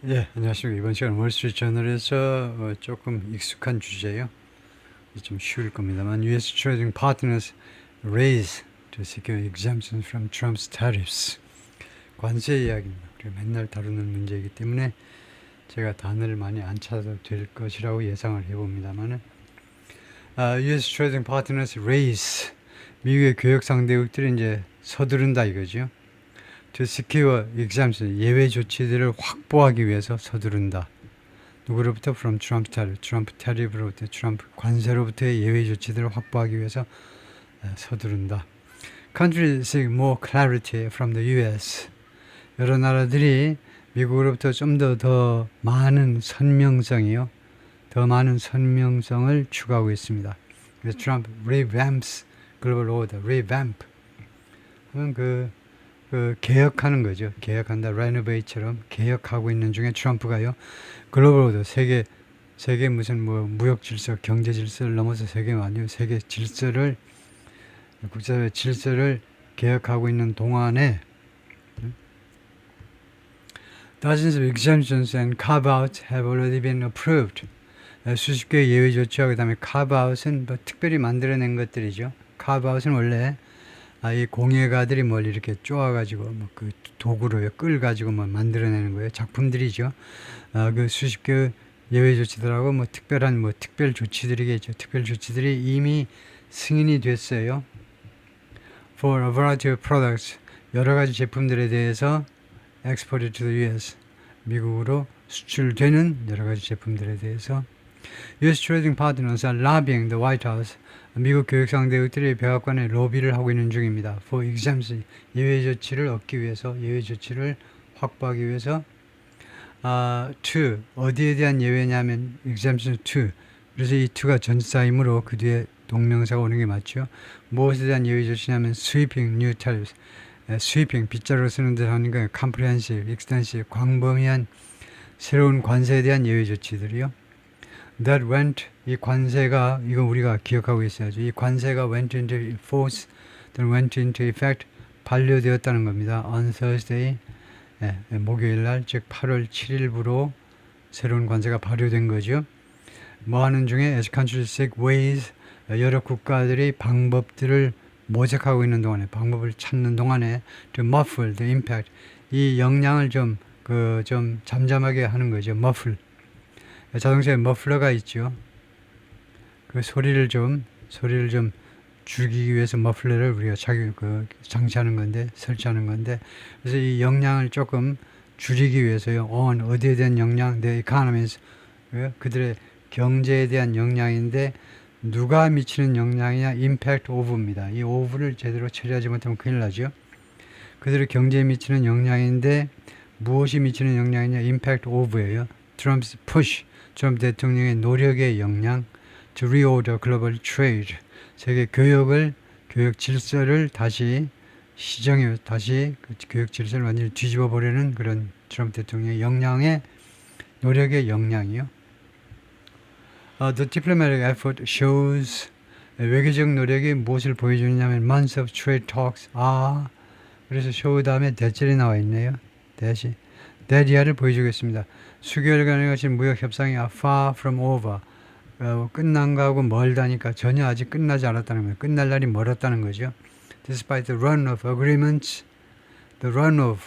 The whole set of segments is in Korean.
예, 안녕하십니까. 이번 시간 월스트리트저널에서 조금 익숙한 주제예요. 좀 쉬울 겁니다만, U.S. trading partners raise to secure exemptions from Trump's tariffs. 관세 이야기입니다. 그리고 맨날 다루는 문제이기 때문에 제가 단어를 많이 안 찾아도 될 것이라고 예상을 해봅니다만, U.S. trading partners raise, 미국의 교역 상대국들이 이제 서두른다 이거죠. To secure exemptions, 예외 조치들을 확보하기 위해서 서두른다. 누구로부터? From Trump tariff, 트럼프 타리프로부터, 트럼프 관세로부터의 예외 조치들을 확보하기 위해서 서두른다. Countries seek more clarity from the U.S. 여러 나라들이 미국으로부터 좀 더 많은 선명성이요, 더 많은 선명성을 추구하고 있습니다. 그래서 트럼프 revamps global order, revamp 하면 그 개혁하는 거죠. 개혁한다. renovate처럼 개혁하고 있는 중에 트럼프가요. 글로벌 오더, 세계 무슨 뭐 무역 질서, 경제 질서를 넘어서 세계 아니요. 세계 질서를, 국제사회 질서를 개혁하고 있는 동안에 dozens of exemptions and carve-outs have already been approved. 수십 개의 예외 조치와 그다음에 carve-out은 뭐 특별히 만들어낸 것들이죠. carve-out은 원래 이 공예가들이 뭘 이렇게 쪼아가지고 뭐 그 도구로 끌가지고 뭐 만들어내는 거예요. 작품들이죠. 그 수십 개 예외 조치들하고 뭐 특별한 뭐 특별 조치들이겠죠. 특별 조치들이 이미 승인이 됐어요. For a variety of products, 여러 가지 제품들에 대해서 exported to the U.S. 미국으로 수출되는 여러 가지 제품들에 대해서 U.S. trading partners are lobbying the White House. 미국 교육상대국들이 백악관에 로비를 하고 있는 중입니다. For exemption, 예외 조치를 얻기 위해서, 예외 조치를 확보하기 위해서. to, 어디에 대한 예외냐면 exemption to. 그래서 이 to가 전치사이므로 그 뒤에 동명사가 오는 게 맞죠. 무엇에 대한 예외 조치냐면 sweeping new tariffs. sweeping, 빗자루 쓰는 듯 하는 거예요. comprehensive, extensive, 광범위한 새로운 관세에 대한 예외 조치들이요. That went, 이 관세가, 이거 우리가 기억하고 있어야죠. 이 관세가 went into force, then went into effect, 반려되었다는 겁니다. On Thursday, 목요일 날, 즉 8월 7일부로 새로운 관세가 발효된 거죠. 뭐 하는 중에 as countries seek ways, 여러 국가들이 방법들을 모색하고 있는 동안에, 방법을 찾는 동안에 to muffle the impact, 이 영향을 좀 잠잠하게 하는 거죠. muffle. 자동차에 머플러가 있죠. 그 소리를 좀 죽이기 위해서 머플러를 우리가 장치하는 건데, 설치하는 건데, 그래서 이 영향을 조금 줄이기 위해서요. on, 어디에 대한 영향, the economies, 그들의 경제에 대한 영향인데, 누가 미치는 영향이냐, impact of입니다. 이 of를 제대로 처리하지 못하면 큰일 나죠. 그들의 경제에 미치는 영향인데, 무엇이 미치는 영향이냐, impact of예요. Trump's push, 트럼프 대통령의 노력의 영향, to reorder global trade, 세계 교역 질서를 다시 시정해, 다시 그 교역 질서를 완전히 뒤집어 보려는 그런 트럼프 대통령의 영향의 노력의 영향이요. The diplomatic effort shows, 외교적 노력이 무엇을 보여주느냐면 months of trade talks are, 그래서 show 다음에 대절이 나와 있네요. 대시. 대리아를 보여주겠습니다. 수개월간에 거친 무역 협상이 far from over, 끝난 거하고 멀다니까 전혀 아직 끝나지 않았다는 거예요. 끝날 날이 멀었다는 거죠. Despite the run of agreements, the run of,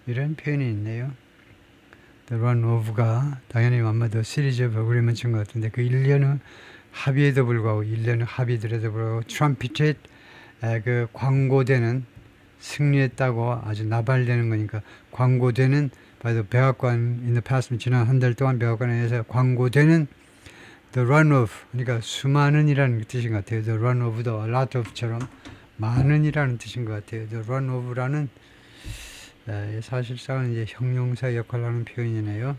이런 표현이 있네요. The run of가 당연히 아마 the series of agreements인 것 같은데, 그 1년의 합의에도 불구하고, 1년의 합의들에도 불구하고 트럼피텟, 그 광고되는, 승리했다고 아주 나발되는 거니까 광고되는, 바로 백악관 in the past, 지난 한 달 동안 백악관에서 광고되는 the runoff, 그러니까 수많은이라는 뜻인 것 같아요. the runoff도 a lot of처럼 많은이라는 뜻인 것 같아요. the runoff라는 사실상은 이제 형용사 역할을 하는 표현이네요.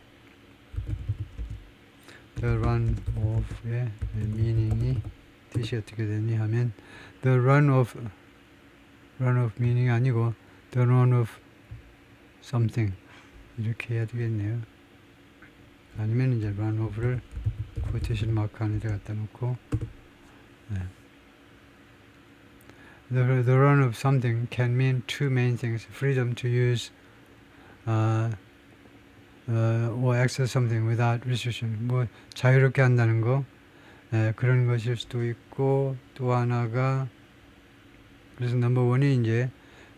the runoff의 meaning이, 뜻이 어떻게 되니 하면 the runoff meaning 아니고 the runoff something 이렇게 해야 되겠네요. 아니면 이제 runoff를 quotation 마크 안에 갖다 놓고, the run of something can mean two main things: freedom to use access something without restriction. 뭐 자유롭게 한다는 거, 그런 것일 수도 있고, 또 하나가 그래서 넘버 원이 이제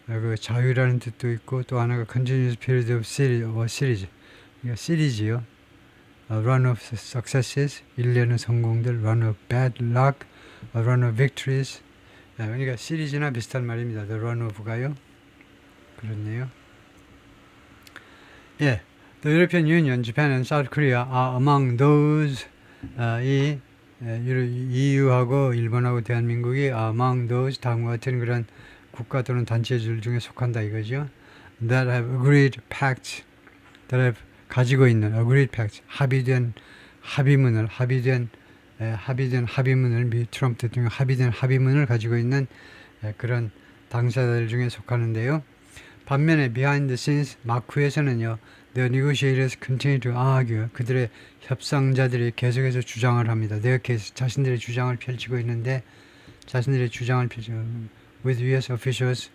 그 자유라는 뜻도 있고, 또 하나가 continuous period of series, 그러니까 시리즈요. run of successes, 일련의 성공들, run of bad luck, run of victories. 그러니까 시리즈나 비슷한 말입니다. the run of가요. 그렇네요. 예, the European Union, Japan and South Korea are among those. 이 EU하고 일본하고 대한민국이 among those 다음과 같은 그런 국가 또는 단체들 중에 속한다 이거죠. that have agreed pacts, that have 가지고 있는 agreed pacts, 합의된 합의문을 트럼프 대통령 합의된 합의문을 가지고 있는 그런 당사자들 중에 속하는데요. 반면에 behind the scenes 마크에서는요, the negotiators continue to argue, 그들의 협상자들이 계속해서 주장을 합니다. 자신들의 주장을 펼치고 있는데, with US officials,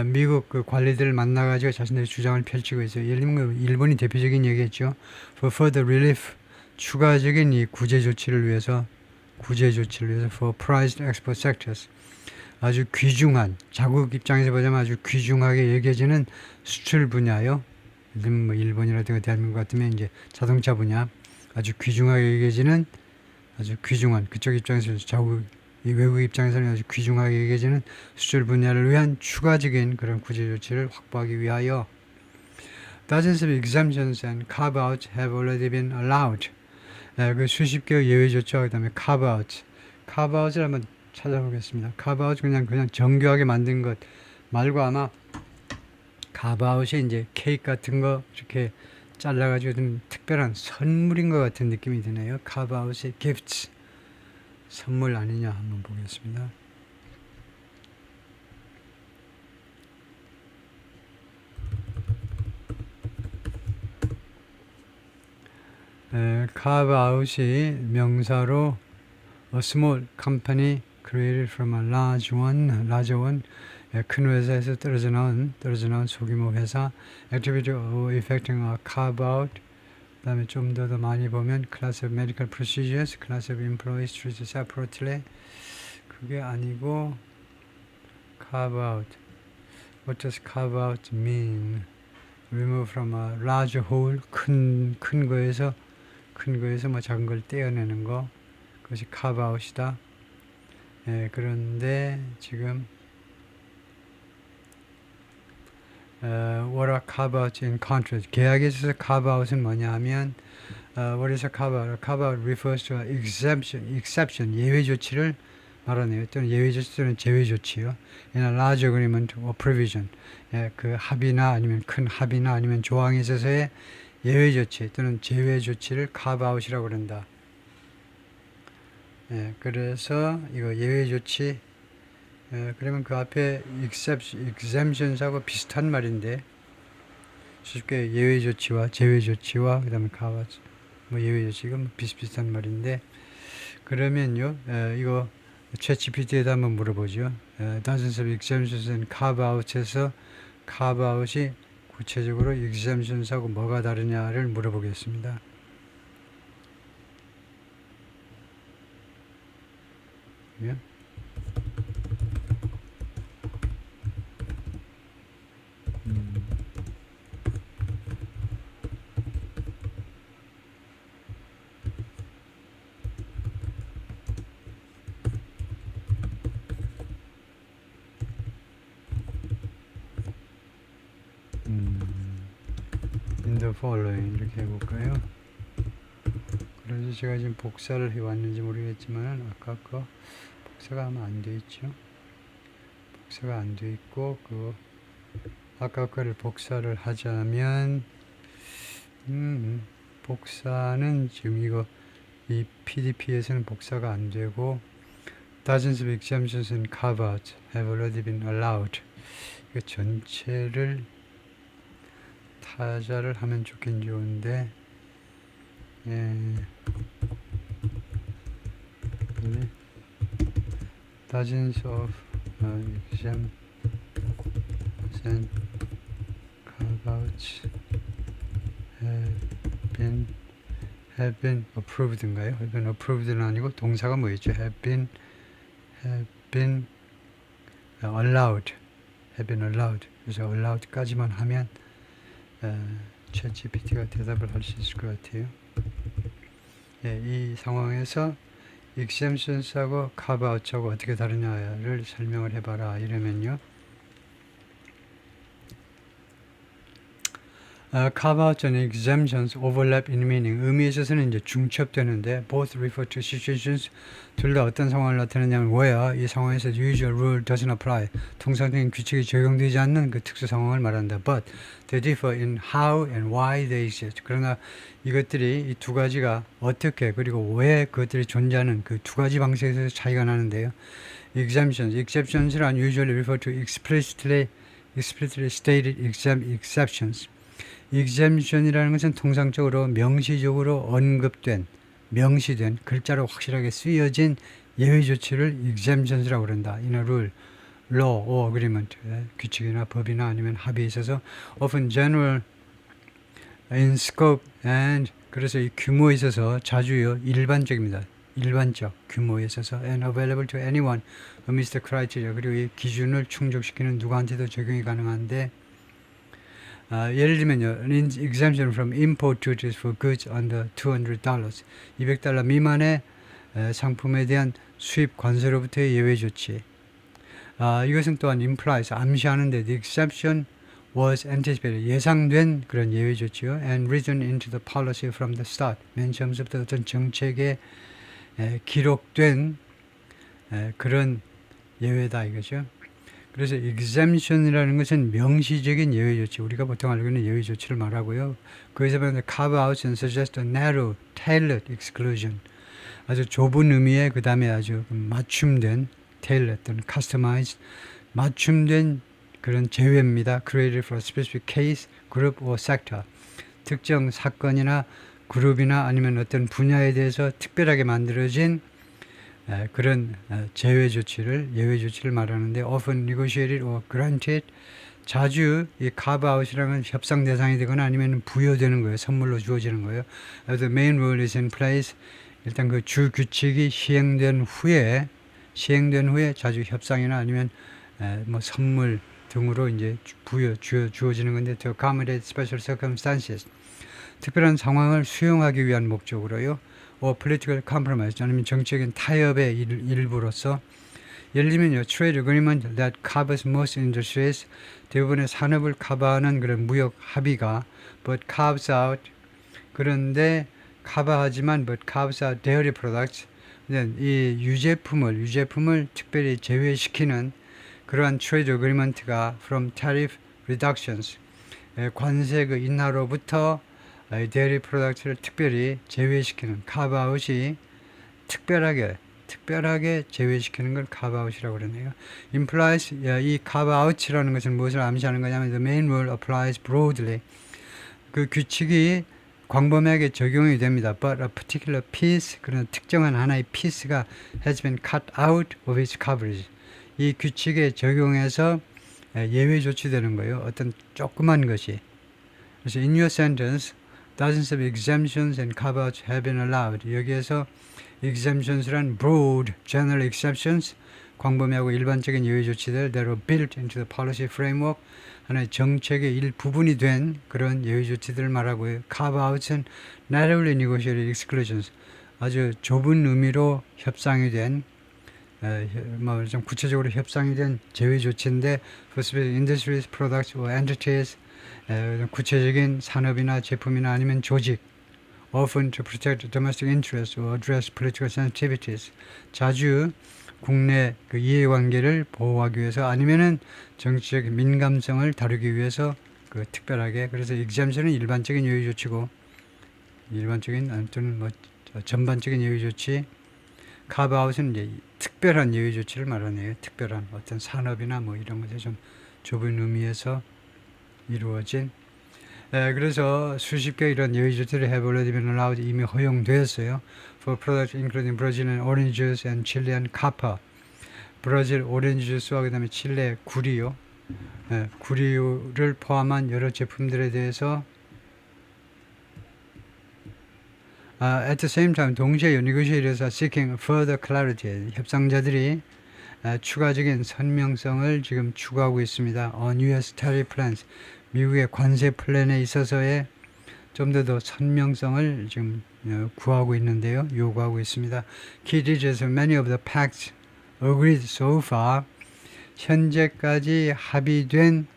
미국 그 관리들을 만나가지고 자신들의 주장을 펼치고 있어요. 예를 들면 일본이 대표적인 얘기했죠. For further relief, 추가적인 이 구제 조치를 위해서 for prized export sectors, 아주 귀중한, 자국 입장에서 보자면 아주 귀중하게 여겨지는 수출 분야요. 예를 들면 뭐 일본이라든가 대한민국 같으면 이제 자동차 분야, 아주 귀중하게 여겨지는, 아주 귀중한, 그쪽 입장에서 이 외국 입장에서는 아주 귀중하게 여겨지는 수출 분야를 위한 추가적인 그런 구제 조치를 확보하기 위하여 dozens of exemptions and carve-outs have already been allowed. 그 수십 개의 예외 조치와 그다음에 carve-outs를 한번 찾아보겠습니다. carve-out 그냥 정교하게 만든 것 말고 아마 carve-out이 이제 케이크 같은 거 이렇게 잘라가지고 좀 특별한 선물인 것 같은 느낌이 드네요. carve-out의 gifts, 선물 아니냐 한번 보겠습니다. carve-out이 명사로 a small company created from a larger one, 큰 회사에서 떨어져 나온 소규모 회사, activity effecting a carve-out. 그 다음에 좀 더 많이 보면 class of medical procedures, class of employees treated separately. 그게 아니고 carve-out. What does carve-out mean? Remove from a large whole, 큰 거에서 뭐 작은 걸 떼어내는 거, 그것이 carve-out이다. 그런데 지금 what are carve-outs in contract? 계약에 있어서 carve-out은 뭐냐 하면 what is a carve-out? carve-out refers to an exception, 예외 조치를 말하네요. 또는 예외 조치 또는 제외 조치요. in a large agreement or provision. 그 합의나 아니면 큰 합의나 아니면 조항에 있어서의 예외 조치 또는 제외 조치를 carve-out이라고 그런다. 그래서 이거 예외 조치, 그러면 그 앞에 exemptions하고 비슷한 말인데, 쉽게 예외 조치와 제외 조치와 그 다음에 carve-out, 뭐 예외 조치가 뭐 비슷비슷한 말인데, 그러면요, 이거 챗GPT에다 한번 물어보죠. dozens of exemptions and carve-out에서 carve-out이 구체적으로 exemptions하고 뭐가 다르냐를 물어보겠습니다. 예? in the following 이렇게 해볼까요? 그래서 제가 지금 복사를 해왔는지 모르겠지만 아까 거 복사가 아마 안 돼 있죠. 복사가 안 돼 있고 그 아까 거를 복사를 하자면 복사는 지금 이 PDP에서는 복사가 안 되고 dozens of exemptions and carve-outs have already been allowed. 이거 전체를 타자를 하면 좋긴 좋은데 dozens of exemptions and carve-outs have have been approved인가요? have been approved는 아니고 동사가 뭐였죠? have been allowed. have been allowed. 그래서 allowed까지만 하면 ChatGPT가 대답을 할 수 있을 것 같아요. 예, 이 상황에서 exemptions하고 carve-out하고 어떻게 다르냐를 설명을 해봐라 이러면요. carve-out and exemptions overlap in meaning. 의미에 있어서는 이제 중첩되는데 both refer to situations. 둘 다 어떤 상황을 나타내냐면 where 이 상황에서 usual rule doesn't apply. 통상적인 규칙이 적용되지 않는 그 특수 상황을 말한다. But they differ in how and why they exist. 그러나 이것들이 이 두 가지가 어떻게 그리고 왜 그것들이 존재하는 그 두 가지 방식에서 차이가 나는데요. Exceptions란 usually refer to explicitly stated exceptions. exemption이라는 것은 통상적으로 명시적으로 언급된, 명시된, 글자로 확실하게 쓰여진 예외 조치를 exemptions이라고 그런다. in a rule, law or agreement, 규칙이나 법이나 아니면 합의에 있어서 often general in scope and 그래서 이 규모에 있어서 자주요 일반적입니다. 일반적 규모에 있어서 and available to anyone who meets the criteria. 그리고 이 기준을 충족시키는 누구한테도 적용이 가능한데 예를 들면요, exemption from import duties for goods under $200. $200 미만의 상품에 대한 수입 관세로부터의 예외 조치. 이것은 또한 implies, 암시하는데 the exception was anticipated, 예상된 그런 예외 조치요. and written into the policy from the start. 맨 처음부터 어떤 정책에 기록된 그런 예외다 이거죠. 그래서 exemption이라는 것은 명시적인 예외 조치, 우리가 보통 알고 있는 예외 조치를 말하고요. 그에서 말하는 carve out and suggest a narrow, tailored exclusion. 아주 좁은 의미의 그 다음에 아주 맞춤된 tailored 또는 customized, 맞춤된 그런 제외입니다. created for a specific case, group or sector. 특정 사건이나 그룹이나 아니면 어떤 분야에 대해서 특별하게 만들어진 그런 제외 조치를, 예외 조치를 말하는데 often negotiated or granted. 자주 이 carve out이라는 협상 대상이 되거나 아니면 부여되는 거예요. 선물로 주어지는 거예요. The main rule is in place. 일단 그 주 규칙이 시행된 후에 자주 협상이나 아니면 뭐 선물 등으로 이제 주어지는 건데 to accommodate special circumstances. 특별한 상황을 수용하기 위한 목적으로요. or political compromise, 아니면 정치적인 타협의 일부로서. 예를 들면요, trade agreement that covers most industries, 대부분의 산업을 커버하는 그런 무역 합의가 but carves out, 그런데 커버하지만 but carves out dairy products, 이 유제품을 특별히 제외시키는 그러한 trade agreement가 from tariff reductions, 관세 그 인하로부터 데이리 프로덕트를 특별히 제외시키는 carve-out이 특별하게 제외시키는 걸 carve-out이라고 그러네요. implies, 이 carve-out이라는 것은 무엇을 암시하는 거냐면 the main rule applies broadly. 그 규칙이 광범위하게 적용이 됩니다. but a particular piece, 그런 특정한 하나의 piece가 has been cut out of its coverage. 이 규칙에 적용해서 예외 조치되는 거예요. 어떤 조그만 것이. 그래서 in your sentence, dozens of exemptions and carve-outs have been allowed. 여기에서 exemptions란 broad, general exceptions, 광범위하고 일반적인 예외 조치들 that are built into the policy framework, 하나의 정책의 일부분이 된 그런 예외 조치들을 말하고요. carve-outs는 narrowly negotiated exclusions, 아주 좁은 의미로 협상이 된 좀 구체적으로 협상이 된 제외 조치인데 for specific industries, products or entities, 구체적인 산업이나 제품이나 아니면 조직, often to protect domestic interests or address political sensitivities, 자주 국내 그 이해관계를 보호하기 위해서 아니면은 정치적 민감성을 다루기 위해서 그 특별하게. 그래서 exemption은 일반적인 예외 조치고, 일반적인 또는 뭐 전반적인 예외 조치, carve-out은 이제 특별한 예외 조치를 말하네요. 특별한 어떤 산업이나 뭐 이런 것에 좀 좁은 의미에서 이루어진. 그래서 수십 개 이런 예외 조치를 have already been allowed, 이미 허용되었어요. For products including Brazilian orange juice and Chilean capa. 브라질 오렌지 주스와 그 다음에 칠레 구리요. 구리를 포함한 여러 제품들에 대해서 At the same time, 동시에 negotiators are seeking further clarity. 협상자들이 추가적인 선명성을 지금 추구하고 있습니다. On U.S. tariff plans, 미국의 관세 플랜에 있어서의 좀 더 선명성을 지금 구하고 있는데요. 요구하고 있습니다. Key details of many of the pacts agreed so far. 현재까지 합의된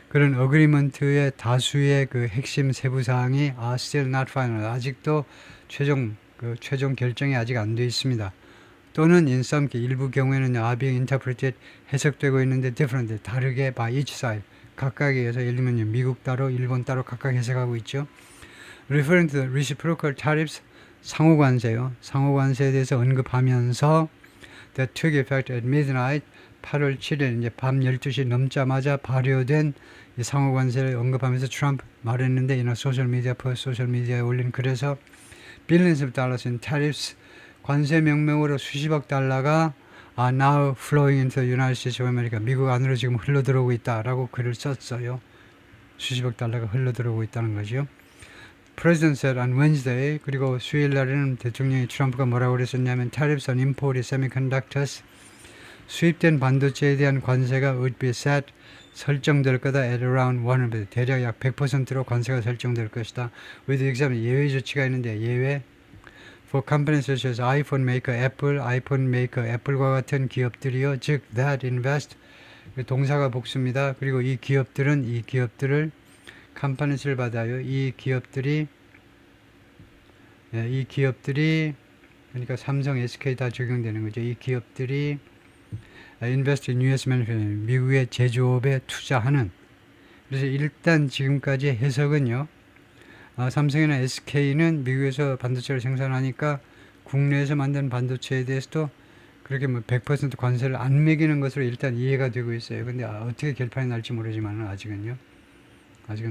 그런 어그리먼트의 다수의 그 핵심 세부 사항이 are still not final. 아직도 최종 결정이 아직 안 돼 있습니다. 또는 in some 일부 경우에는 are being interpreted 해석되고 있는데 different 다르게 by each side 각각에 의해서 예를 들면 미국 따로 일본 따로 각각 해석하고 있죠. Referring to the reciprocal tariffs 상호 관세요. 상호 관세에 대해서 언급하면서 that took effect at midnight 8월 7일 이제 밤 12시 넘자마자 발효된 이 상호 관세를 언급하면서 트럼프 말했는데 이나 소셜 미디어 소셜 미디어에 올린 글에서 billions of dollars in tariffs 관세 명목으로 수십억 달러가 are now flowing into the United States of America 미국 안으로 지금 흘러들어오고 있다라고 글을 썼어요. 수십억 달러가 흘러들어오고 있다는 거죠. President said on Wednesday 그리고 수요일 날에는 대통령이 트럼프가 뭐라고 그랬었냐면 tariffs on imported semiconductors 수입된 반도체에 대한 관세가 would be set 설정될 거다 at around 100% 대략 약 100%로 관세가 설정될 것이다. with example 예외 조치가 있는데 예외 for companies such as iPhone maker Apple, iPhone maker 애플과 같은 기업들이요. 즉 that invest 동사가 복수입니다. 그리고 이 기업들을 컴퍼니스를 받아요. 이 기업들이 그러니까 삼성, SK 다 적용되는 거죠. 이 기업들이 invest in US manufacturing 미국의 제조업에 투자하는 그래서 일단 지금까지 해석은요. 삼성이나 SK는 미국에서 반도체를 생산하니까 국내에서 만든 반도체에 대해서도 그렇게 뭐 100% 관세를 안 매기는 것으로 일단 이해가 되고 있어요. 근데 어떻게 결판이 날지 모르지만 아직은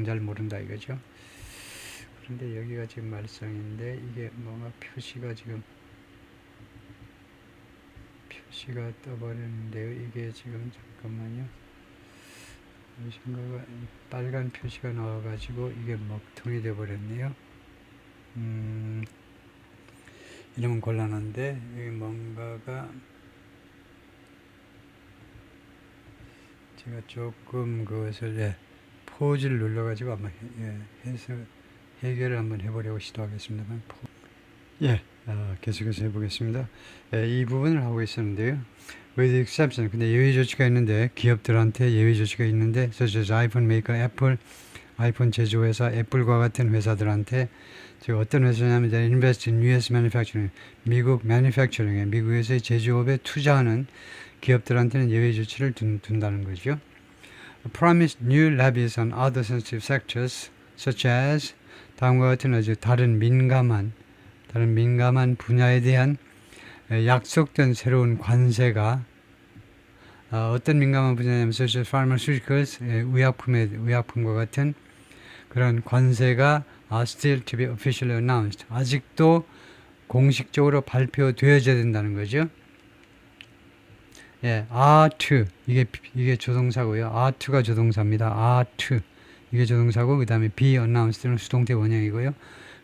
잘 모른다 이거죠. 그런데 여기가 지금 말썽인데 이게 뭔가 표시가 떠버렸는데요. 이게 지금 잠깐만요. 무엇인가가 빨간 표시가 나와가지고 이게 먹통이 되어버렸네요. 이러면 곤란한데 여기 뭔가가 제가 조금 그것을 포즈를 눌러가지고 한번 해결을 한번 해보려고 시도하겠습니다만 계속해서 해보겠습니다. 이 부분을 하고 있었는데요. with exception 근데 예외 조치가 있는데 기업들한테 예외 조치가 있는데 such as iPhone maker 애플 아이폰 제조회사 애플과 같은 회사들한테 즉 어떤 회사냐면 invest in US manufacturing 미국 manufacturing에 미국에서의 제조업에 투자하는 기업들한테는 예외 조치를 둔다는 거죠. Promised new levies on other sensitive sectors such as 다음과 같은 아주 다른 민감한 분야에 대한 약속된 새로운 관세가 어떤 민감한 분야냐면 such as pharmaceuticals 의약품과 같은 그런 관세가 are still to be officially announced 아직도 공식적으로 발표되어야 된다는 거죠. are to 이게 조동사고요. are to가 조동사입니다. are to 이게 조동사고 그 다음에 be announced는 수동태 원형이고요.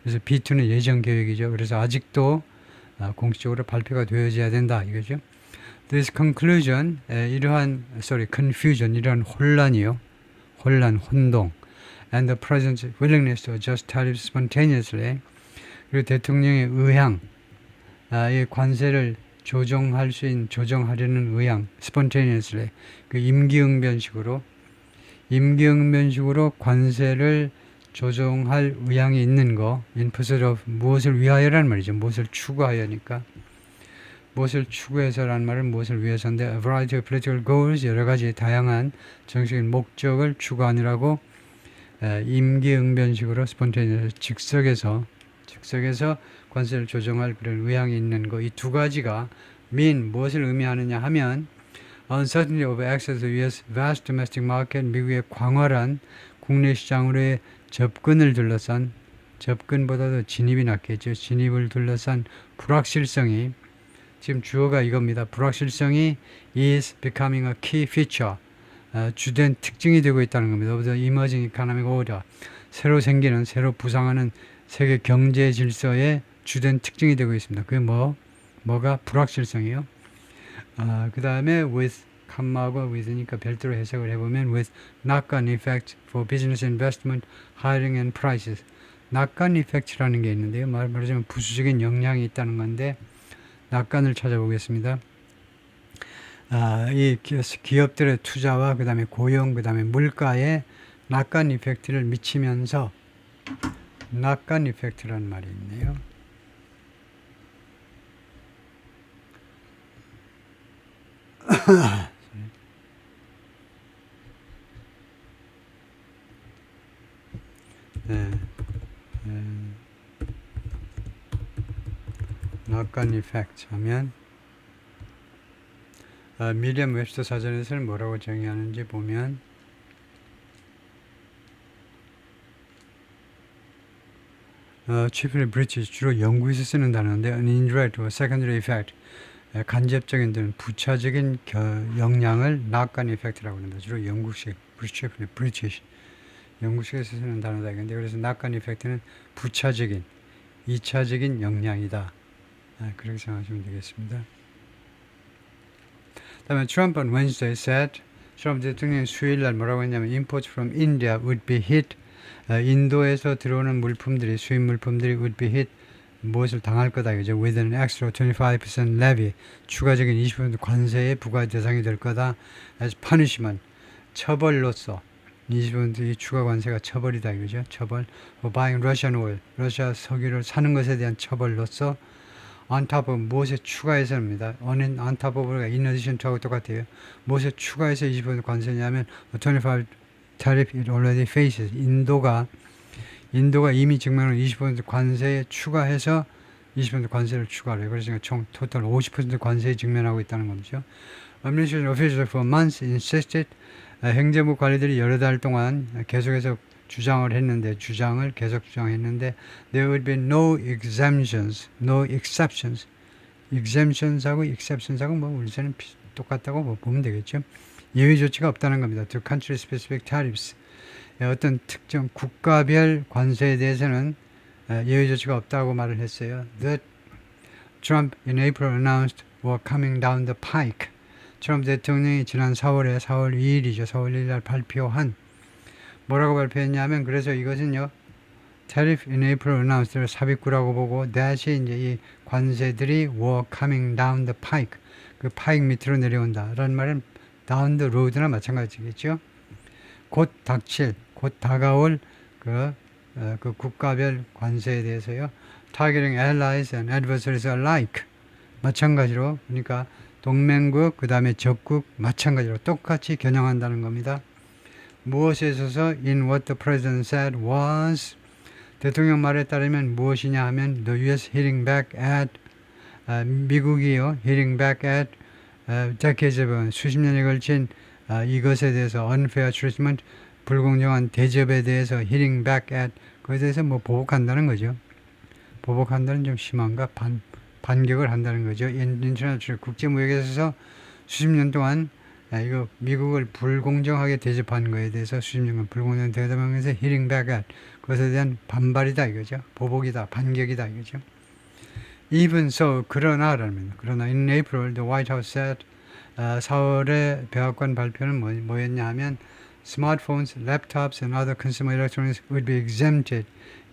그래서 be2는 예정 계획이죠. 그래서 아직도 공식적으로 발표가 되어져야 된다 이거죠. This conclusion confusion 이러한 혼동 and the president's willingness to adjust tariffs spontaneously 그리고 대통령의 의향 이 관세를 조정하려는 의향 spontaneously 그 임기응변식으로 관세를 조정할 의향이 있는 거 in pursuit of 무엇을 위하여라는 말이죠. 무엇을 추구하여니까 무엇을 추구해서라는 말은 무엇을 위해서인데 a variety of political goals 여러 가지 다양한 정치적인 목적을 추구하느라고 임기응변식으로 spontaneous 즉석에서 관세를 조정할 그런 의향이 있는 거 이 두 가지가 무엇을 의미하느냐 하면 uncertainty of access to US vast domestic market 미국의 광활한 국내 시장으로의 접근보다도 진입이 낫겠죠. 진입을 둘러싼 불확실성이 지금 주어가 이겁니다. 불확실성이 is becoming a key feature 주된 특징이 되고 있다는 겁니다. of the emerging economic order 새로 부상하는 세계 경제 질서의 주된 특징이 되고 있습니다. 그게 뭐가 불확실성이요. 그 다음에 with 컴마하고 with니까 별도로 해석을 해보면 with knock-on effect for business investment, hiring and prices. knock-on effect라는 게 있는데요. 말하자면 부수적인 영향이 있다는 건데 knock-on을 찾아보겠습니다. 이 기업들의 투자와 그 다음에 고용, 그 다음에 물가에 knock-on effect를 미치면서 knock-on effect라는 말이 있네요. 네, knock-on effect 하면 미리엄 웹스터 사전에서는 뭐라고 정의하는지 보면 chiefly British 주로 영국에서 쓰는 단어인데 an indirect or secondary effect 간접적인 또는 부차적인 영향을 knock-on effect라고 합니다. 주로 영국식 chiefly British 영국식에서 쓰는 단어다 이건데 그래서 knock-on effect는 부차적인 2차적인 영향이다. 그렇게 생각하시면 되겠습니다. 다음에 트럼프 on Wednesday said 트럼프 대통령이 수요일날 뭐라고 했냐면 imports from India would be hit 인도에서 들어오는 물품들이 수입 물품들이 would be hit 무엇을 당할 거다 이거죠. with an extra 25% levy 추가적인 20% 관세의 부과 대상이 될 거다. as punishment 처벌로서 20%의 추가 관세가 처벌이다 이거죠. 처벌 for buying Russian oil 러시아 석유를 사는 것에 대한 처벌로서 on top of 무엇에 추가해서입니다. on top of가 in addition to하고 똑같아요. 무엇에 추가해서 20% 관세냐면 25 tariff it already faces. 인도가 이미 증명을 20% 관세에 추가해서 20% 관세를 추가해요. 그래서 총 토탈 50% 관세에 직면하고 있다는 거죠. Administration officials for months insisted 행정부 관리들이 여러 달 동안 계속해서 주장을 계속 주장했는데 there would be no exemptions, no exceptions. exemptions하고 exceptions하고 우리처럼 똑같다고 보면 되겠죠. 예외 조치가 없다는 겁니다. To country specific tariffs. 어떤 특정 국가별 관세에 대해서는 예외 조치가 없다고 말을 했어요. That Trump in April announced were coming down the pike. 트럼프 대통령이 지난 4월 2일이죠. 4월 1일 날 발표한 뭐라고 발표했냐면 그래서 이것은요. Tariff in April announced를 삽입구라고 보고 that이 이제 이 관세들이 were coming down the pike 그 파이크 밑으로 내려온다 라는 말은 down the road나 마찬가지겠죠. 곧 다가올 그 국가별 관세에 대해서요. Targeting allies and adversaries alike 마찬가지로 그러니까 동맹국 그 다음에 적국 마찬가지로 똑같이 겨냥한다는 겁니다. 무엇에 있어서 in what the president said was 대통령 말에 따르면 무엇이냐 하면 the US hitting back at 미국이요 hitting back at decades of 수십 년에 걸친 이것에 대해서 unfair treatment 불공정한 대접에 대해서 hitting back at 그것에 대해서 보복한다는 거죠. 보복한다는 좀 심한가 반격을 한다는 거죠. 인터내셔널 국제무역에 있어서 수십 년 동안 이거 미국을 불공정하게 대접한 거에 대해서 수십 년간 불공정하게 대접하면서 hitting back at 그것에 대한 반발이다 이거죠. 보복이다, 반격이다 이거죠. Even so, 그러나 in April the White House said 4월에 백악관 발표는 뭐였냐 하면 smartphones, laptops and other consumer electronics would be exempted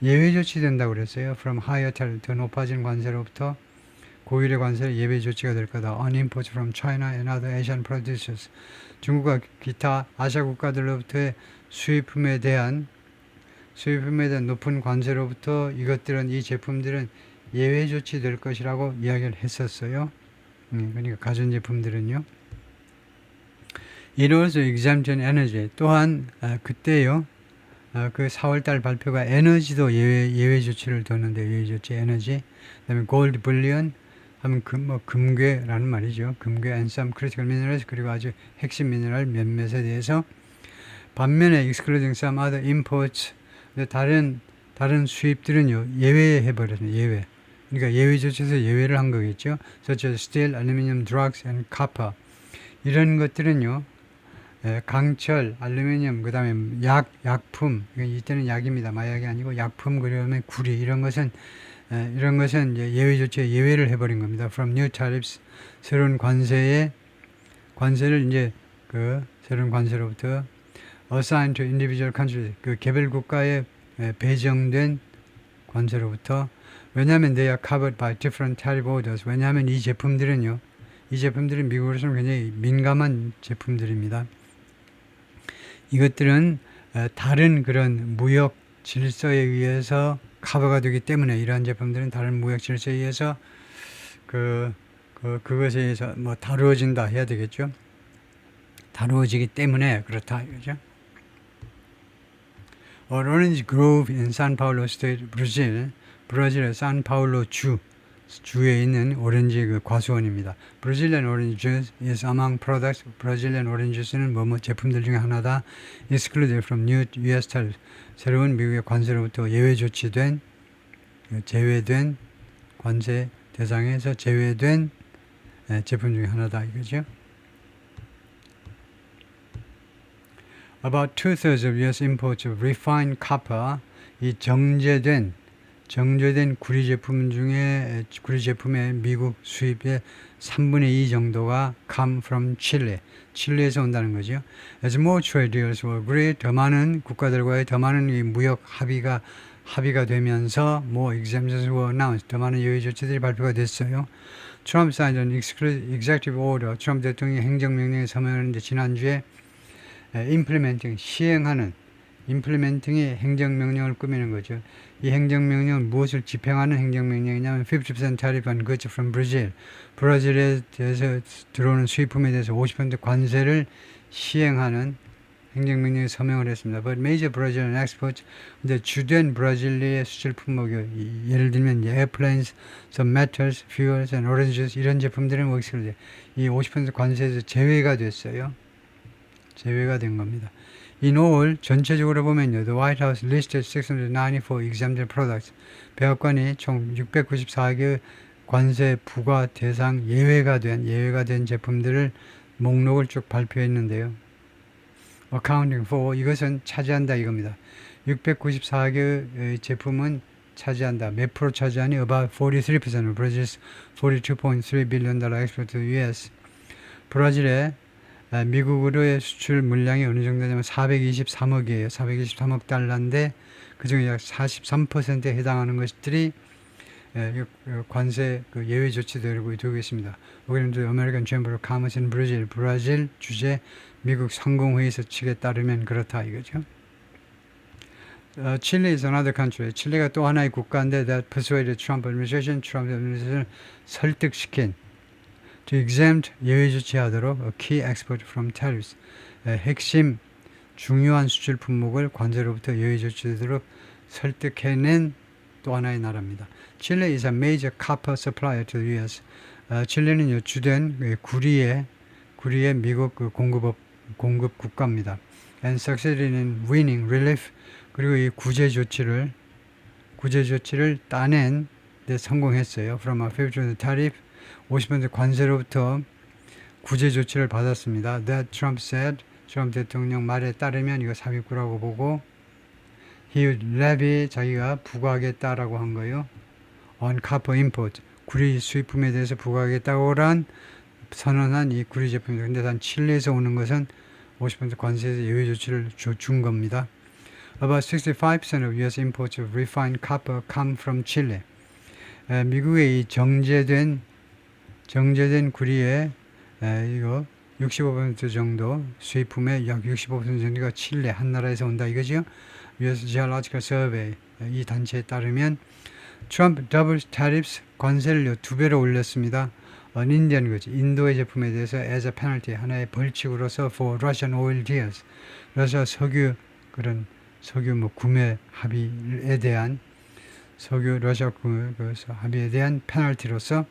예외 조치된다고 그랬어요. from higher tariff 더 높아진 관세로부터 고율의 관세를 예외 조치가 될 거다. on imports from China and other Asian producers. 중국과 기타 아시아 국가들로부터의 수입품에 대한 높은 관세로부터 이 제품들은 예외 조치될 것이라고 이야기를 했었어요. 그러니까 가전제품들은요. It also exempted energy. 또한 그때요. 그 4월달 발표가 에너지도 예외 조치를 뒀는데 예외 조치 에너지. 그다음에 gold bullion 하면 금괴라는 말이죠. 금괴 and some critical minerals 그리고 아주 핵심 미네랄 몇몇에 대해서 반면에 excluding some other imports 다른 수입들은요 예외해버렸어요. 예외. 그러니까 예외 조치에서 예외를 한 거겠죠. such as steel, aluminum, drugs and copper 이런 것들은요. 강철, 알루미늄, 그 다음에 약품 이때는 약입니다. 마약이 아니고 약품 그러면 구리 이런 것은 이런 것은 이제 예외 조치에 예외를 해버린 겁니다. From new tariffs, 새로운 관세를 이제 새로운 관세로부터 assigned to individual countries, 개별 국가에 배정된 관세로부터. 왜냐하면 they are covered by different tariff orders. 왜냐하면 이 제품들은 미국으로서는 굉장히 민감한 제품들입니다. 이것들은 다른 그런 무역 질서에 의해서 커버가 되기 때문에, 이러한 제품들은 다른 무역 질서에 의해서 그것에 의해서 다루어진다 해야 되겠죠. 다루어지기 때문에 그렇다 이거죠. Orange Grove in São Paulo State, 브라질의 산파울로 주에 있는 오렌지 과수원입니다. Brazilian orange juice is among products. Brazilian orange juice는 뭐뭐 제품들 중에 하나다. Excluded from new U.S. tariffs. 새로운 미국의 관세로부터 제외된 관세 대상에서 제외된 제품 중에 하나다 이거죠. About 2/3 of U.S. imports of refined copper, 이 정제된 구리 제품의 미국 수입의 3분의 2 정도가 come from Chile, 칠레에서 온다는 거죠. As more trade deals were agreed, 더 많은 국가들과의 더 많은 이 무역 합의가 되면서 more exemptions were announced, 더 많은 예외 조치들이 발표가 됐어요. Trump signed an executive order, 트럼프 대통령이 행정명령에 서명했는데 지난주에 implementing이 행정명령을 꾸미는 거죠. 이 행정명령은 무엇을 집행하는 행정명령이냐면 50% tariff on goods from Brazil. 브라질에 대해서 들어오는 수입품에 대해서 50% 관세를 시행하는 행정명령에 서명을 했습니다. But major Brazilian exports, 근데 주된 브라질리의 수출 품목이 예를 들면 airplanes, some metals, fuels and oranges 이런 제품들은 이 50% 관세에서 제외가 됐어요. 제외가 된 겁니다. In all, 전체적으로 보면요, the White House listed 694 exempted products. 백악관이 총 694개 관세 부과 대상 예외가 된 제품들을 목록을 쭉 발표했는데요. Accounting for, 이것은 차지한다 이겁니다. 694개 제품은 차지한다. 몇 프로 차지하니? About 43% of Brazil's $42.3 billion export to the U.S. 브라질의 미국으로의 수출 물량이 어느 정도냐면 423억이에요. 423억 달러인데 그중에 약 43%에 해당하는 것들이 관세 예외 조치되고 있습니다. According to the American Chamber of Commerce in Brazil, 브라질 주재 미국 상공회의소 측에 따르면 그렇다 이거죠. Chile is another country. 칠레가 또 하나의 국가인데 that persuaded Trump administration 설득시킨 to exempt 예외 조치하도록 a key export from tariffs. 핵심 중요한 수출 품목을 관세로부터 예외 조치하도록 설득해낸 또 하나의 나라입니다. Chile is a major copper supplier to the U.S. 칠레는 주된 구리의 미국 공급 국가입니다. And succeeded in winning relief, 그리고 이 구제 조치를 따낸 데 성공했어요. From a 50% tariff, 50% 관세로부터 구제 조치를 받았습니다. That Trump said, 트럼프 대통령 말에 따르면 이거 삽입구라고 보고 he would levy, 자기가 부과하겠다라고 한 거예요. On copper import, 구리 수입품에 대해서 부과하겠다고 선언한 이 구리 제품입니다. 근데 단 칠레에서 오는 것은 50% 관세에서 예외 조치를 준 겁니다. About 65% of U.S. imports of refined copper come from Chile. 미국의 이 정제된 구리의 이거 65% 정도 수입품의 약 65% 정도가 칠레 한 나라에서 온다 이거죠. U.S. Geological Survey 이 단체에 따르면 Trump doubles tariffs, 관세를 2배로 올렸습니다. 인디언 거지, 인도의 제품에 대해서 as a penalty, 하나의 벌칙으로서 for Russian oil deals, 러시아 석유 구매 합의에 대한 러시아 합의에 대한 페널티로서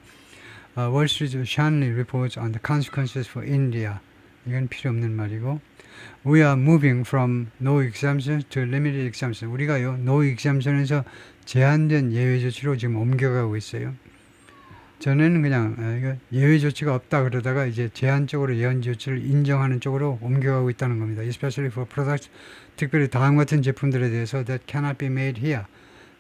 Wall Street Shanley reports on the consequences for India. 이건 필요 없는 말이고, We are moving from no exemptions to limited exemptions. 우리가요, no exemption에서 제한된 예외 조치로 지금 옮겨가고 있어요. 전에는 그냥 예외 조치가 없다 그러다가 이제 제한적으로 예외 조치를 인정하는 쪽으로 옮겨가고 있다는 겁니다. Especially for products, 특별히 다음 같은 제품들에 대해서 that cannot be made here.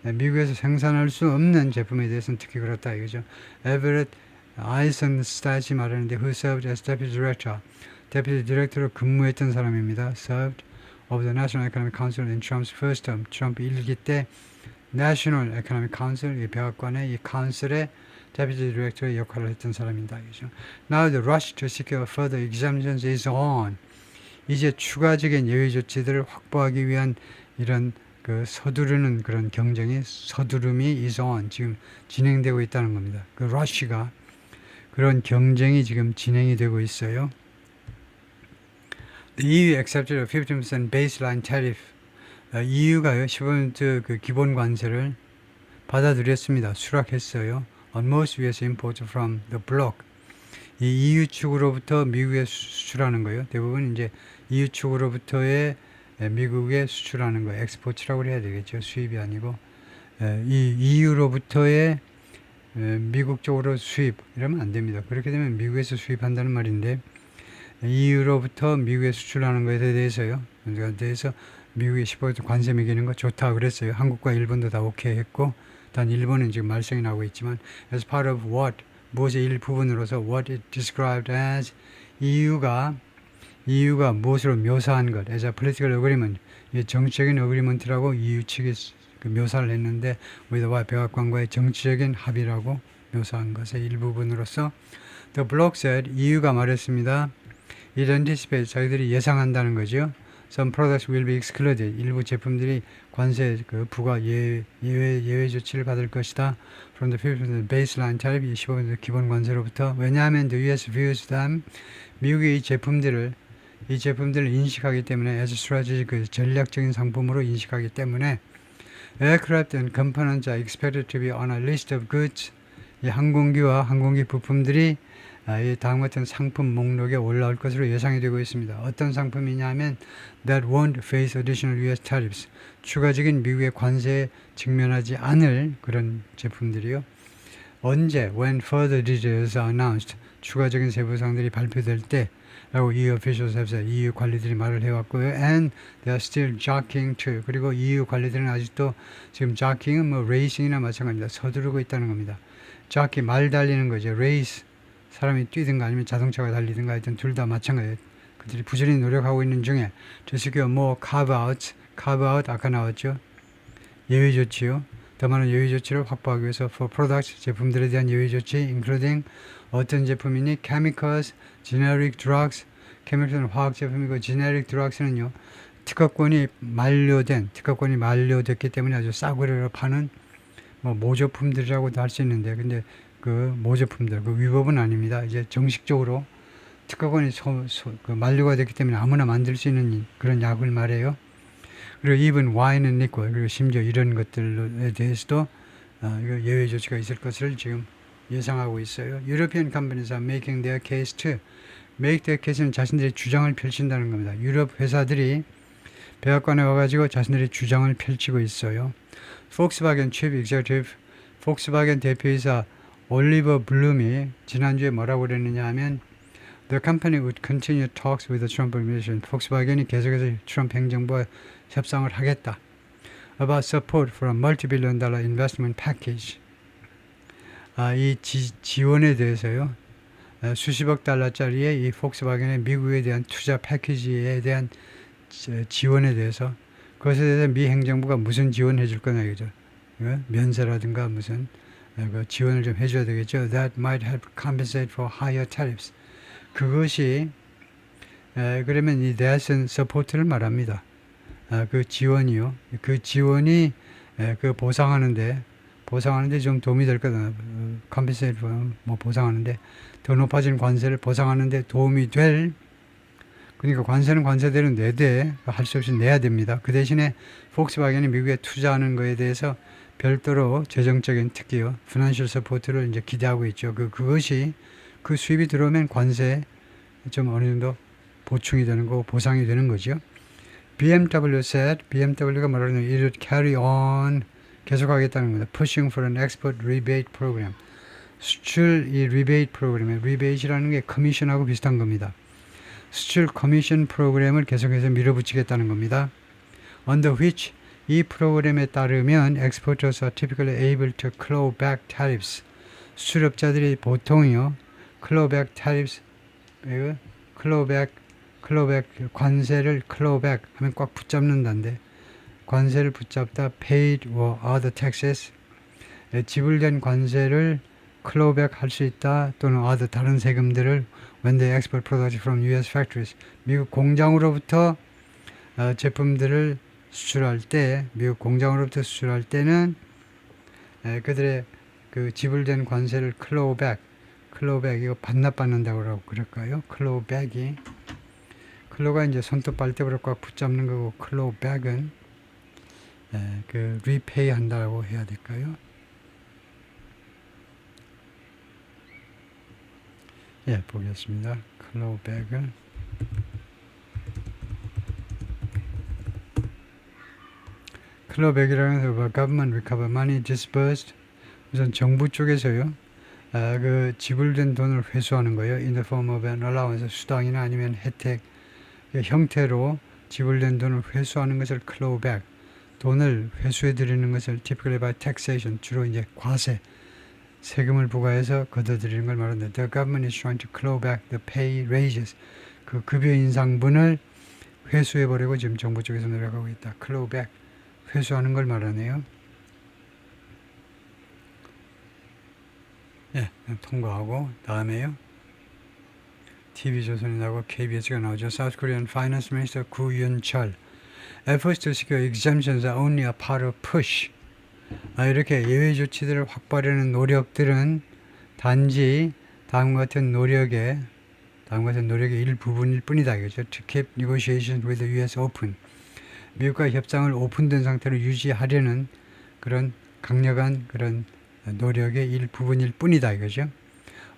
미국에서 생산할 수 없는 제품에 대해서는 특히 그렇다 이거죠. 에버렛 아이선스타치 말하는데 who served as deputy director. deputy director로 근무했던 사람입니다. served of the National Economic Council in Trump's first term. 트럼프 1기 때 National Economic Council, 이 백악관의 이 카운슬의 deputy director의 역할을 했던 사람이다. 이죠. Now the rush to secure further exemptions is on. 이제 추가적인 예외 조치들을 확보하기 위한 이런 그 서두르는 그런 경쟁이 서두름이 is on. 지금 진행되고 있다는 겁니다. 그 rush가 그런 경쟁이 지금 진행이 되고 있어요. The EU accepted a 15% baseline tariff. EU가요 15% 그 기본 관세를 받아들였습니다. 수락했어요. On most US imports from the bloc. 이 EU 측으로부터 미국에 수출하는 거예요. 대부분 이제 EU 측으로부터의 미국에 수출하는 거, 엑스포츠라고 해야 되겠죠. 수입이 아니고 이 EU로부터의 미국 쪽으로 수입 이러면 안 됩니다. 그렇게 되면 미국에서 수입한다는 말인데 EU로부터 미국에 수출하는 것에 대해서요. 대해서 미국이 15% 관세 매기는 거 좋다 그랬어요. 한국과 일본도 다 오케이 했고 단 일본은 지금 말썽이 나고 있지만 as part of what 무엇의 일부분으로서 what it described as EU가 무엇으로 묘사한 것 as a political agreement 이 정치적인 어그리먼트라고 EU 측이 그 묘사를 했는데 우리와 백악관과의 정치적인 합의라고 묘사한 것의 일부분으로서 the bloc said EU가 말했습니다. It anticipates 자기들이 예상한다는 거죠. Some products will be excluded. 일부 제품들이 관세 그 부과 예외 조치를 받을 것이다. From the 15% baseline tariff 15% 기본 관세로부터. 왜냐하면 the US views them 미국이 이 제품들을 인식하기 때문에 as strategic 그 전략적인 상품으로 인식하기 때문에 aircraft and components are expected to be on a list of goods. 이 항공기와 항공기 부품들이 이 다음 같은 상품 목록에 올라올 것으로 예상이 되고 있습니다. 어떤 상품이냐 하면 that won't face additional US tariffs. 추가적인 미국의 관세에 직면하지 않을 그런 제품들이요. 언제? When further details are announced. 추가적인 세부 사항들이 발표될 때 라고 EU officials have said. EU 관리들이 말을 해왔고요. And they are still jockeying too. 그리고 EU 관리들은 아직도 지금 jockeying은 뭐 racing이나 마찬가지입니다. 서두르고 있다는 겁니다. jockey 말 달리는 거죠. race 사람이 뛰든가 아니면 자동차가 달리든가 하여튼 둘 다 마찬가지예요. 그들이 부지런히 노력하고 있는 중에 to secure more carve-out 아까 나왔죠. 예외 조치요. 더 많은 예외 조치를 확보하기 위해서 for products 제품들에 대한 예외 조치 including 어떤 제품이니 chemicals, generic drugs chemical은 화학 제품이고 generic drugs는요. 특허권이 만료됐기 때문에 아주 싸구려로 파는 뭐 모조품들이라고도 할 수 있는데 근데 그 모조품들, 그 위법은 아닙니다. 이제 정식적으로 특허권이 그 만료가 됐기 때문에 아무나 만들 수 있는 그런 약을 말해요. 그리고 even wine and liquor, 그리고 심지어 이런 것들에 대해서도 이거 예외 조치가 있을 것을 지금 예상하고 있어요. European companies are making their case too. make their case는 자신들의 주장을 펼친다는 겁니다. 유럽 회사들이 백악관에 와가지고 자신들의 주장을 펼치고 있어요. Volkswagen chief executive, 폭스바겐 대표이사 올리버 블룸이 지난주에 뭐라고 그랬느냐 하면 The company would continue talks with the Trump administration. 폭스바겐이 계속해서 트럼프 행정부와 협상을 하겠다. About support for a multi-billion dollar investment package. 이 지원에 대해서요. 수십억 달러짜리의 이 폭스바겐의 미국에 대한 투자 패키지에 대한 지원에 대해서 그것에 대해서 미 행정부가 무슨 지원해 줄 거냐 이거죠. 면세라든가 무슨 그 지원을 좀 해줘야 되겠죠. That might help compensate for higher tariffs. 그것이 그러면 이 대선 서포트를 말합니다. 그 지원이요. 그 지원이 그 보상하는데 좀 도움이 될 거다. compensate for 뭐 보상하는데 더 높아진 관세를 보상하는데 도움이 될. 그러니까 관세는 관세대로 내되 할 수 없이 내야 됩니다. 그 대신에 폭스바겐이 미국에 투자하는 거에 대해서 별도로 재정적인 특기요, financial support를 이제 기대하고 있죠. 그것이 그 수입이 들어오면 관세 좀 어느 정도 보충이 되는 거고 보상이 되는 거죠. BMW said, BMW가 뭐라고 하냐면 it would carry on 계속하겠다는 겁니다. Pushing for an export rebate program. 수출 이 rebate 프로그램에 rebate이라는 게 커미션하고 비슷한 겁니다. 수출 커미션 프로그램을 계속해서 밀어붙이겠다는 겁니다. Under which 이 프로그램에 따르면 exporters are typically able to claw back tariffs. 수출업자들이 보통요, clawback tariffs, clawback 관세를 clawback 하면 꽉 붙잡는다는데, 관세를 붙잡다 paid or other taxes, 지불된 관세를 clawback 할 수 있다 또는 other 다른 세금들을 when they export products from US factories, 미국 공장으로부터 제품들을 수출할 때, 미국 공장으로부터 수출할 때는 그들의 그 지불된 관세를 clawback 이거 반납받는다고 그럴까요? clawback이 claw가 이제 손톱 빨대로 꽉 붙잡는 거고 clawback은 그 repay 한다고 해야 될까요? 예, 보겠습니다. clawback을 clawback이라는 것은 government recover money disbursed, 우선 정부 쪽에서요, 그 지불된 돈을 회수하는 거예요. in the form of an allowance, 수당이나 아니면 혜택 형태로 지불된 돈을 회수하는 것을 clawback, 돈을 회수해 드리는 것을 typically by taxation, 주로 이제 과세, 세금을 부과해서 걷어들이는 걸 말하는데, the government is trying to claw back the pay raises, 그 급여 인상분을 회수해 버리고 지금 정부 쪽에서 노력하고 있다. claw back, 회수하는 걸 말하네요. 예, 통과하고 다음에요. TV조선이 나오고 KBS가 나오죠. South Korean Finance Minister 구윤철. Efforts to secure exemptions are only a part of push. 이렇게 예외 조치들을 확보하려는 노력들은 단지 다음과 같은 노력의 일부분일 뿐이다. 이거죠. To keep negotiations with the US open. 미국과 협상을 오픈된 상태로 유지하려는 그런 강력한 그런 노력의 일부분일 뿐이다. 이거죠.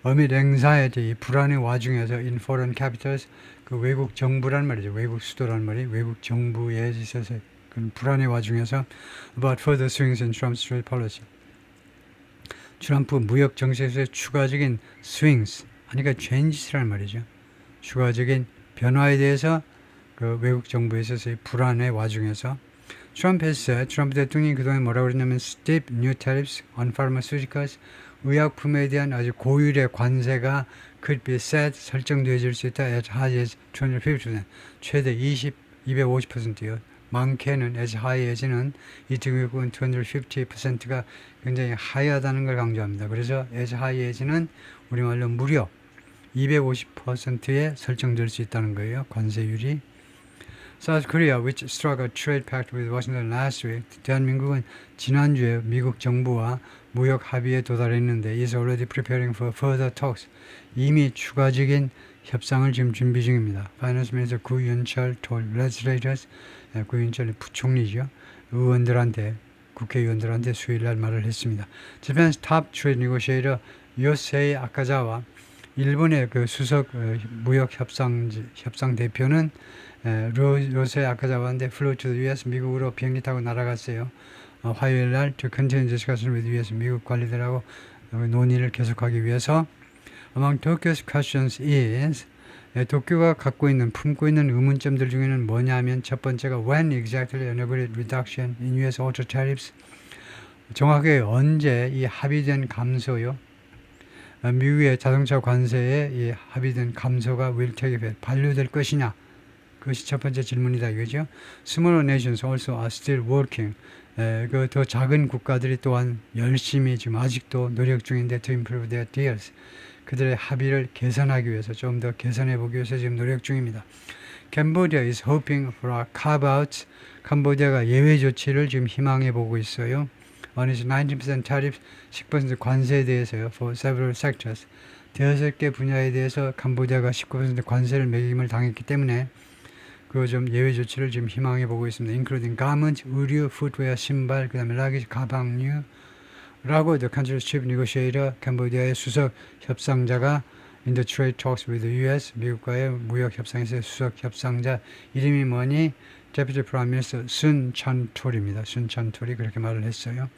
어미 행사의 이 불안의 와중에서 in foreign capitals, 그 외국 정부란 말이죠. 외국 수도란 말이 외국 정부에 있어서 그런 불안의 와중에서 about further swings in Trump's trade policy. 트럼프 무역 정책에서의 추가적인 swings, 그러니까 changes란 말이죠. 추가적인 변화에 대해서 그 외국 정부에 있어서의 불안의 와중에서 트럼프 대통령이 그동안 뭐라고 그랬냐면 steep new tariffs on pharmaceuticals, 의약품에 대한 아주 고율의 관세가 could be set, 설정되어질 수 있다. as high as 250%, 최대 250%요. 많게는 as high as는 이 등급은 250%가 굉장히 하이하다는 걸 강조합니다. 그래서 as high as는 우리말로 무려 250%에 설정될 수 있다는 거예요. 관세율이. South Korea, which struck a trade pact with Washington last week, 대한민국은 지난주에 미국 정부와 무역 합의에 도달했는데 is already preparing for further talks. 이미 추가적인 협상을 지금 준비 중입니다. Finance Minister 구윤철 told legislators, 구윤철 부총리죠. 의원들한테, 국회의원들한테 수요일날 말을 했습니다. Japan's top trade negotiator 요세이 아카자와 일본의 그 수석 무역 협상 대표는 요세이 아카자와한테 flew to the US, 미국으로 비행기 타고 날아갔어요. 화요일 날 to continue discussion with US, 미국 관리들하고 논의를 계속하기 위해서. Among Tokyo's questions is, 도쿄가 품고 있는 의문점들 중에는 뭐냐면 첫 번째가 when exactly an agreed reduction in US auto tariffs, 정확하게 언제 이 합의된 감소요, 미국의 자동차 관세에 이 합의된 감소가 will take effect, 반려될 것이냐, 그것이 첫 번째 질문이다 이거죠. Smaller nations also are still working, 그 더 작은 국가들이 또한 열심히 지금 아직도 노력 중인데 to improve their deals, 그들의 합의를 개선하기 위해서, 좀 더 개선해 보기 위해서 지금 노력 중입니다. Cambodia is hoping for a carve-out, 캄보디아가 예외 조치를 지금 희망해 보고 있어요. One is 19% tariff, 10% 관세에 대해서요. For several sectors, 대여섯 개 분야에 대해서 캄보디아가 19% 관세를 매김을 당했기 때문에 그 좀 예외 조치를 지금 희망해 보고 있습니다. Including garment, 의류, footwear, 신발, 그 다음에 luggage, 가방류 라고 the country's chief negotiator, 캄보디아의 수석 협상자가 in the trade talks with the US, 미국과의 무역 협상에서의 수석 협상자 이름이 뭐니? Deputy Prime Minister 순 찬톨입니다. 순 찬톨이 그렇게 말을 했어요.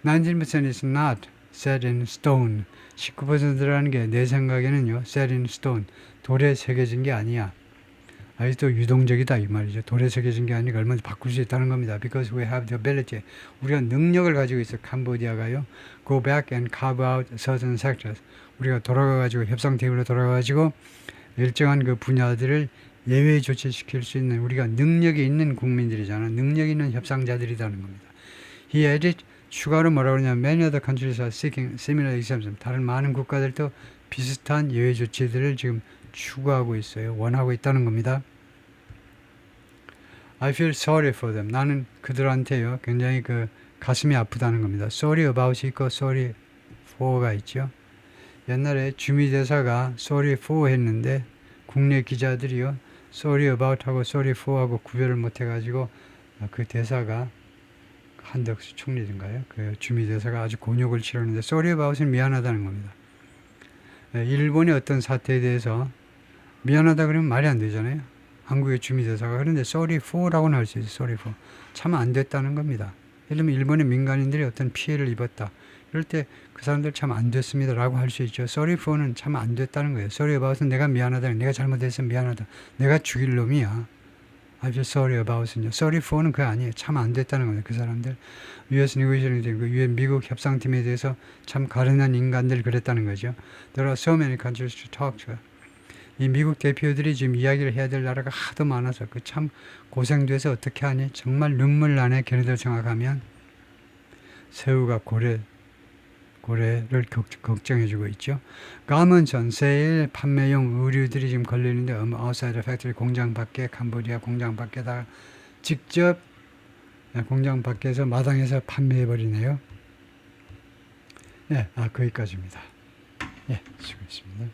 19% is not set in stone. 19%라는 게 내 생각에는요, set in stone, 돌에 새겨진 게 아니야. 아직도 유동적이다 이 말이죠. 돌에 새겨진 게 아니라 얼마든지 바꿀 수 있다는 겁니다. Because we have the ability. 우리가 능력을 가지고 있어. 캄보디아가요. Go back and carve out certain sectors. 우리가 돌아가가지고 협상 테이블로 돌아가가지고 일정한 그 분야들을 예외 조치시킬 수 있는 우리가 능력이 있는 국민들이잖아. 능력 있는 협상자들이라는 겁니다. He added, 추가로 뭐라고 그러냐면 many other countries are seeking similar exemptions. 다른 많은 국가들도 비슷한 예외 조치들을 지금 추구하고 있어요. 원하고 있다는 겁니다. I feel sorry for them. 나는 그들한테요. 굉장히 그 가슴이 아프다는 겁니다. Sorry about이 있고 sorry for가 있죠. 옛날에 주미대사가 sorry for 했는데 국내 기자들이요. sorry about하고 sorry for하고 구별을 못해가지고 그 대사가 한덕수 총리인가요? 그 주미대사가 아주 곤욕을 치렀는데 sorry about은 미안하다는 겁니다. 일본의 어떤 사태에 대해서 미안하다 그러면 말이 안 되잖아요. 한국의 주미대사가. 그런데 sorry for라고는 할 수 있어요. sorry for. 참 안 됐다는 겁니다. 예를 들면 일본의 민간인들이 어떤 피해를 입었다. 이럴 때 그 사람들 참 안 됐습니다 라고 할 수 있죠. sorry for는 참 안 됐다는 거예요. sorry about은 내가 미안하다. 내가 잘못해서 미안하다. 내가 죽일 놈이야. I feel sorry about은요. sorry for는 그게 아니에요. 참 안 됐다는 거예요. 그 사람들. US negotiating, 그 UN 미국 협상팀에 대해서 참 가련한 인간들 그랬다는 거죠. There are so many countries to talk to. 이 미국 대표들이 지금 이야기를 해야 될 나라가 하도 많아서 그 참 고생돼서 어떻게 하니? 정말 눈물 나네. 걔네들 생각하면 새우가 고래를 걱정해주고 있죠. 가문 전세일 판매용 의류들이 지금 걸리는데 outside factory 공장 밖에 캄보디아 공장 밖에다 직접 공장 밖에서 마당에서 판매해버리네요. 네, 거기까지입니다. 예, 수고했습니다.